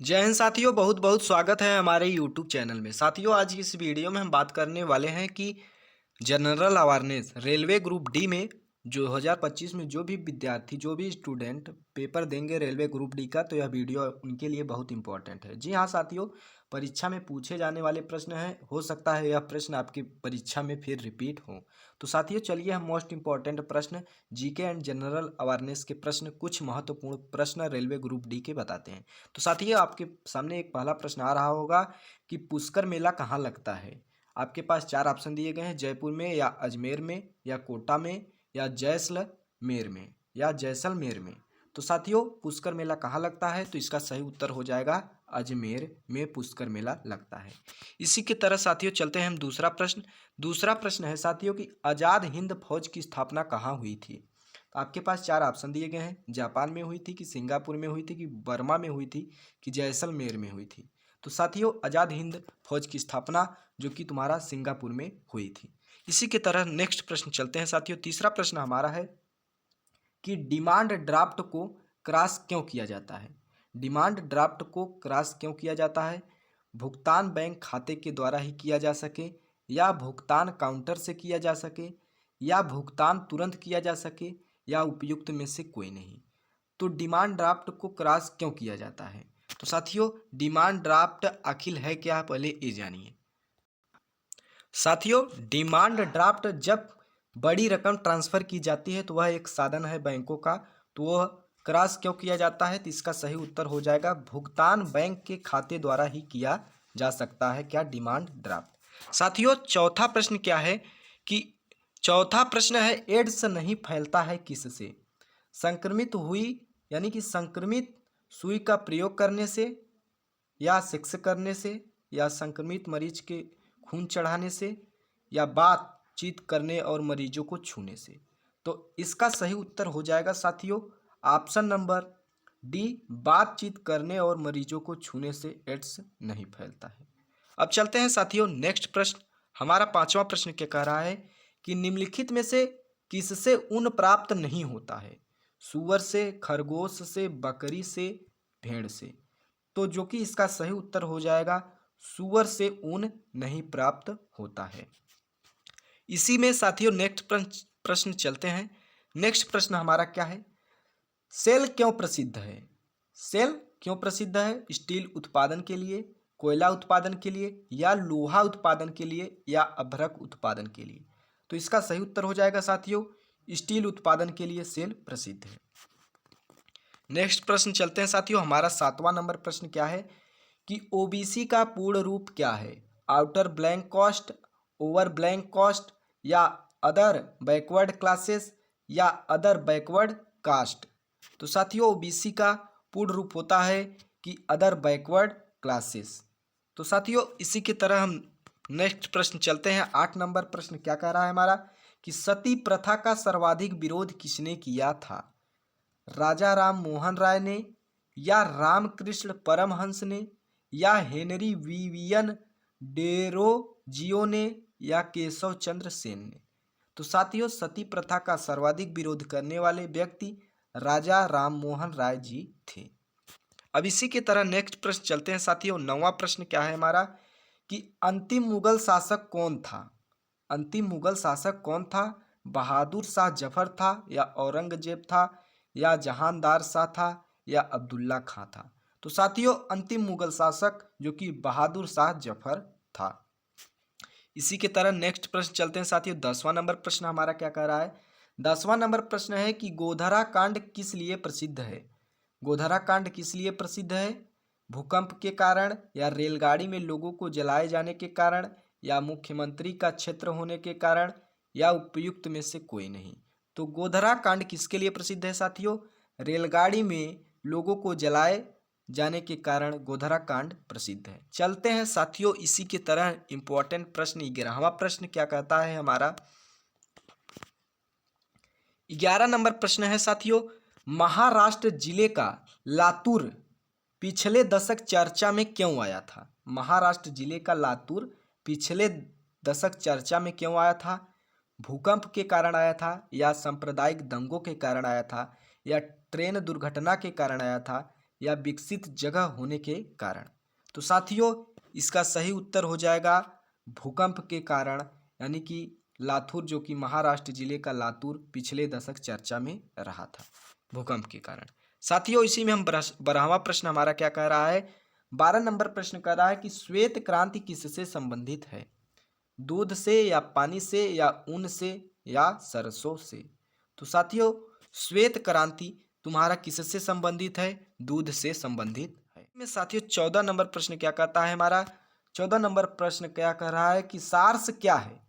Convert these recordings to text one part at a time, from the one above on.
जय हिंद साथियों, बहुत बहुत स्वागत है हमारे यूट्यूब चैनल में। साथियों, आज की इस वीडियो में हम बात करने वाले हैं कि general awareness railway group D में 2025 में जो भी विद्यार्थी जो भी स्टूडेंट पेपर देंगे रेलवे ग्रुप डी का, तो यह वीडियो उनके लिए बहुत इंपॉर्टेंट है। जी हाँ साथियों, परीक्षा में पूछे जाने वाले प्रश्न हैं। हो सकता है यह प्रश्न आपकी परीक्षा में फिर रिपीट हो। तो साथियों चलिए हम मोस्ट इंपॉर्टेंट प्रश्न जीके एंड जनरल अवेयरनेस के प्रश्न, कुछ महत्वपूर्ण प्रश्न रेलवे ग्रुप डी के बताते हैं। तो साथियों आपके सामने एक पहला प्रश्न आ रहा होगा कि पुष्कर मेला कहाँ लगता है। आपके पास चार ऑप्शन दिए गए हैं, जयपुर में या अजमेर में या कोटा में या जैसलमेर में। तो साथियों पुष्कर मेला कहाँ लगता है, तो इसका सही उत्तर हो जाएगा अजमेर में पुष्कर मेला लगता है। इसी की तरह साथियों चलते हैं हम दूसरा प्रश्न है साथियों कि आज़ाद हिंद फौज की स्थापना कहाँ हुई थी। तो आपके पास चार ऑप्शन दिए गए हैं, जापान में हुई थी कि सिंगापुर में हुई थी कि बर्मा में हुई थी कि जैसलमेर में हुई थी। तो साथियों आज़ाद हिंद फौज की स्थापना जो कि तुम्हारा सिंगापुर में हुई थी। इसी की तरह नेक्स्ट प्रश्न चलते हैं साथियों। तीसरा प्रश्न हमारा है कि डिमांड ड्राफ्ट को क्रॉस क्यों किया जाता है। डिमांड ड्राफ्ट को क्रॉस क्यों किया जाता है। भुगतान बैंक खाते के द्वारा ही किया जा सके, या भुगतान काउंटर से किया जा सके, या भुगतान तुरंत किया जा सके, या उपयुक्त में से कोई नहीं। तो डिमांड ड्राफ्ट को क्रॉस क्यों किया जाता है। तो साथियों डिमांड ड्राफ्ट आखिर है क्या, पहले ये जानिए। साथियों डिमांड ड्राफ्ट जब बड़ी रकम ट्रांसफ़र की जाती है तो वह एक साधन है बैंकों का, तो वह क्रॉस क्यों किया जाता है, तो इसका सही उत्तर हो जाएगा भुगतान बैंक के खाते द्वारा ही किया जा सकता है क्या, डिमांड ड्राफ्ट। साथियों चौथा प्रश्न क्या है कि चौथा प्रश्न है एड्स नहीं फैलता है किससे। संक्रमित हुई यानी कि संक्रमित सुई का प्रयोग करने से, या सेक्स करने से, या संक्रमित मरीज के खून चढ़ाने से, या बातचीत करने और मरीजों को छूने से। तो इसका सही उत्तर हो जाएगा साथियों ऑप्शन नंबर डी, बातचीत करने और मरीजों को छूने से एड्स नहीं फैलता है। अब चलते हैं साथियों नेक्स्ट प्रश्न। हमारा पांचवा प्रश्न क्या कह रहा है कि निम्नलिखित में से किससे ऊन प्राप्त नहीं होता है। सूअर से, खरगोश से, बकरी से, भेड़ से। तो जो कि इसका सही उत्तर हो जाएगा सूअर से ऊन नहीं प्राप्त होता है। इसी में साथियों नेक्स्ट प्रश्न चलते हैं। नेक्स्ट प्रश्न हमारा क्या है, सेल क्यों प्रसिद्ध है। सेल क्यों प्रसिद्ध है, स्टील उत्पादन के लिए, कोयला उत्पादन के लिए, या लोहा उत्पादन के लिए, या अभ्रक उत्पादन के लिए। तो इसका सही उत्तर हो जाएगा साथियों स्टील उत्पादन के लिए सेल प्रसिद्ध है। नेक्स्ट प्रश्न चलते हैं साथियों। हमारा सातवां नंबर प्रश्न क्या है कि ओबीसी का पूर्ण रूप क्या है। Outer blank caste, over blank caste, या अदर बैकवर्ड क्लासेस, या अदर बैकवर्ड कास्ट। तो साथियों ओबीसी का पूर्ण रूप होता है कि अदर बैकवर्ड क्लासेस। तो साथियों इसी की तरह हम नेक्स्ट प्रश्न चलते हैं। 8 नंबर प्रश्न क्या कह रहा है हमारा कि सती प्रथा का सर्वाधिक विरोध किसने किया था। राजा राम मोहन राय ने, या रामकृष्ण परमहंस ने, या हेनरी विवियन डेरोजियो ने, या केशव चंद्र सेन ने। तो साथियों सती प्रथा का सर्वाधिक विरोध करने वाले व्यक्ति राजा राम मोहन राय जी थे। अब इसी की तरह नेक्स्ट प्रश्न चलते हैं साथियों। 9वां प्रश्न क्या है हमारा कि अंतिम मुगल शासक कौन था। अंतिम मुगल शासक कौन था। बहादुर शाह जफर था, या औरंगजेब था, या जहानदार शाह था, या अब्दुल्ला खां था। तो साथियों अंतिम मुगल शासक जो कि बहादुर शाह जफर था। इसी की तरह नेक्स्ट प्रश्न चलते हैं साथियों। 10वां नंबर प्रश्न हमारा क्या कह रहा है। 10वां नंबर प्रश्न है कि गोधरा कांड किस लिए प्रसिद्ध है। गोधरा कांड किस लिए प्रसिद्ध है। भूकंप के कारण, या रेलगाड़ी में लोगों को जलाए जाने के कारण, या मुख्यमंत्री का क्षेत्र होने के कारण, या उपयुक्त में से कोई नहीं। तो गोधरा कांड किसके लिए प्रसिद्ध है साथियों। रेलगाड़ी में लोगों को जलाए जाने के कारण गोधरा कांड प्रसिद्ध है। चलते हैं साथियों इसी की तरह इंपॉर्टेंट प्रश्न 11वां प्रश्न क्या कहता है हमारा। 11 नंबर प्रश्न है साथियों, महाराष्ट्र जिले का लातूर पिछले दशक चर्चा में क्यों आया था। महाराष्ट्र जिले का लातूर पिछले दशक चर्चा में क्यों आया था। भूकंप के कारण आया था, या सांप्रदायिक दंगों के कारण आया था, या ट्रेन दुर्घटना के कारण आया था, या विकसित जगह होने के कारण। तो साथियों इसका सही उत्तर हो जाएगा भूकंप के कारण, यानी कि लातूर जो कि महाराष्ट्र जिले का लातूर पिछले दशक चर्चा में रहा था भूकंप के कारण। साथियों इसी में हम 12वां प्रश्न हमारा क्या कह रहा है, 12 नंबर प्रश्न कह रहा है कि श्वेत क्रांति किससे संबंधित है, दूध से या पानी से या ऊन से या सरसों से। तो साथियों श्वेत क्रांति तुम्हारा किससे संबंधित है, दूध से संबंधित है। में साथियों 14 नंबर प्रश्न क्या कहता है हमारा, 14 नंबर प्रश्न क्या कह रहा है कि सार्स क्या है,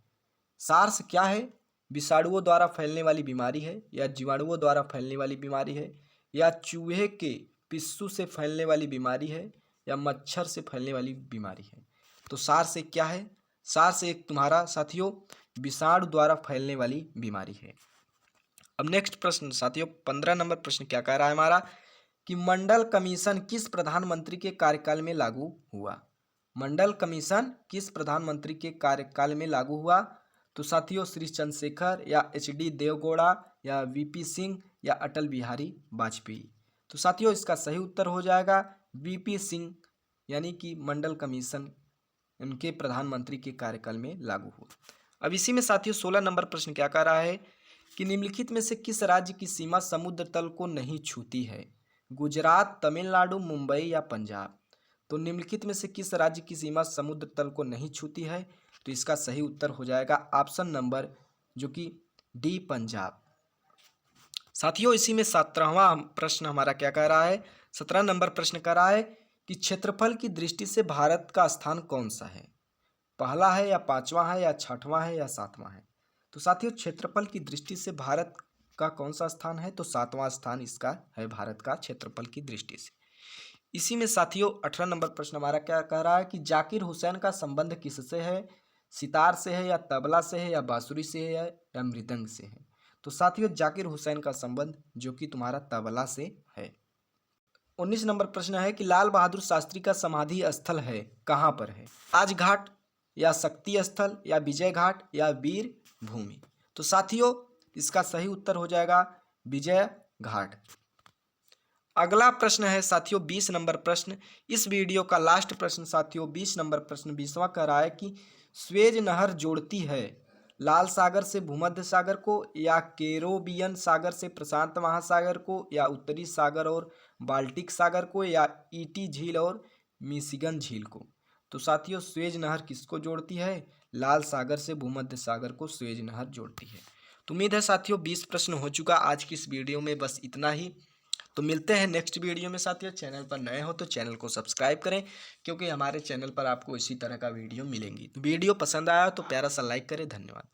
सार्स क्या है, विषाणुओं द्वारा फैलने वाली बीमारी है या जीवाणुओं द्वारा फैलने वाली बीमारी है या चूहे के पिस्सू से फैलने वाली बीमारी है या मच्छर से फैलने वाली बीमारी है। तो सार्स एक क्या है, सार्स एक तुम्हारा साथियों विषाणु द्वारा फैलने वाली बीमारी है। अब नेक्स्ट प्रश्न साथियों 15 नंबर प्रश्न क्या कह रहा है हमारा कि मंडल कमीशन किस प्रधानमंत्री के कार्यकाल में लागू हुआ, मंडल कमीशन किस प्रधानमंत्री के कार्यकाल में लागू हुआ। तो साथियों श्री चंद्रशेखर या HD देवगौड़ा या VP सिंह या अटल बिहारी वाजपेयी। तो साथियों इसका सही उत्तर हो जाएगा VP सिंह, यानी कि मंडल कमीशन उनके प्रधानमंत्री के कार्यकाल में लागू हुआ। अब इसी में साथियों 16 नंबर प्रश्न क्या कह रहा है कि निम्नलिखित में से किस राज्य की सीमा समुद्र तल को नहीं छूती है, गुजरात, तमिलनाडु, मुंबई या पंजाब। तो निम्नलिखित में से किस राज्य की सीमा समुद्र तल को नहीं छूती है, तो इसका सही उत्तर हो जाएगा ऑप्शन नंबर जो कि डी पंजाब। साथियों इसी में 17वां प्रश्न हमारा क्या कह रहा है, 17 नंबर प्रश्न कह रहा है कि क्षेत्रफल की दृष्टि से भारत का स्थान कौन सा है, पहला है या पांचवा है या छठवां है या सातवां है। तो साथियों क्षेत्रफल की दृष्टि से भारत का कौन सा स्थान है, तो सातवां स्थान इसका है भारत का क्षेत्रफल की दृष्टि से। इसी में साथियों 18 नंबर प्रश्न हमारा क्या कह रहा है कि जाकिर हुसैन का संबंध किससे है, सितार से है या तबला से है या बांसुरी से है या मृदंग से है। तो साथियों जाकिर हुसैन का संबंध जो कि तुम्हारा तबला से है। 19 नंबर प्रश्न है कि लाल बहादुर शास्त्री का समाधि स्थल है कहाँ पर है, राजघाट या शक्ति स्थल या विजय घाट या वीर भूमि। तो साथियों इसका सही उत्तर हो जाएगा विजय घाट। अगला प्रश्न है साथियों 20 नंबर प्रश्न, इस वीडियो का लास्ट प्रश्न साथियों 20 नंबर प्रश्न 20वां कह रहा है कि स्वेज नहर जोड़ती है लाल सागर से भूमध्य सागर को या कैरोबियन सागर से प्रशांत महासागर को या उत्तरी सागर और बाल्टिक सागर को या ईटी झील और मिशिगन झील को। तो साथियों स्वेज नहर किसको जोड़ती है, लाल सागर से भूमध्य सागर को स्वेज नहर जोड़ती है। तो उम्मीद है साथियों 20 प्रश्न हो चुका आज की इस वीडियो में, बस इतना ही। तो मिलते हैं नेक्स्ट वीडियो में साथियों। चैनल पर नए हो तो चैनल को सब्सक्राइब करें क्योंकि हमारे चैनल पर आपको इसी तरह का वीडियो मिलेंगी। वीडियो पसंद आया तो प्यारा सा लाइक करें। धन्यवाद।